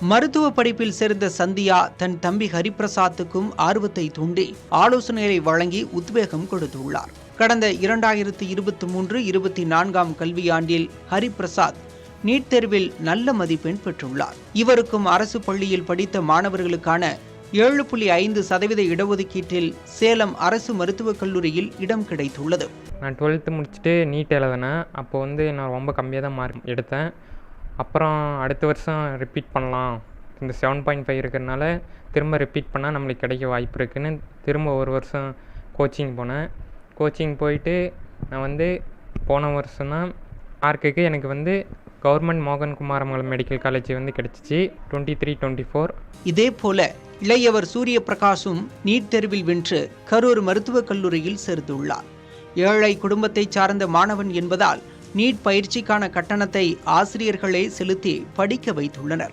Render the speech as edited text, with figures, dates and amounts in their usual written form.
மருத்துவ படிப்பில் சேர்ந்த சந்தியா தன் தம்பி ஹரிபிரசாத்துக்கும் ஆர்வத்தை தூண்டி ஆலோசனைகளை வழங்கி உத்வேகம் கொடுத்துள்ளார். கடந்த 2023-24 கல்வியாண்டில் ஹரிபிரசாத் நீட் தேர்வில் நல்ல மதிப்பெண் பெற்றுள்ளார். இவருக்கும் அரசு பள்ளியில் படித்த மாணவர்களுக்கான 7.5% இடஒதுக்கீட்டில் சேலம் அரசு மருத்துவக் கல்லூரியில் இடம் கிடைத்துள்ளது. நான் 12th முடிச்சுட்டு நீட் எழுதினேன். அப்போது நான் ரொம்ப கம்மியாக தான் மார்க் எடுத்தேன். அப்புறம் அடுத்த வருஷம் ரிப்பீட் பண்ணலாம், இந்த 7.5 இருக்கிறதுனால திரும்ப ரிப்பீட் பண்ணால் நம்மளுக்கு கிடைக்க வாய்ப்பு இருக்குதுன்னு திரும்ப ஒரு வருஷம் கோச்சிங் போனேன். கோச்சிங் போயிட்டு நான் போன வருஷம் தான் மார்க்குக்கு எனக்கு கவர்மெண்ட் மோகன் குமாரமங்கலம் மெடிக்கல் காலேஜ் கிடச்சிச்சு 23-24. இதே போல இளையவர் சூரிய பிரகாஷும் நீட் தேர்வில் வென்று கரூர் மருத்துவக் கல்லூரியில் சேர்ந்துள்ளார். ஏழை குடும்பத்தை சார்ந்த மாணவன் என்பதால் நீட் பயிற்சிக்கான கட்டணத்தை ஆசிரியர்களே செலுத்தி படிக்க வைத்துள்ளனர்.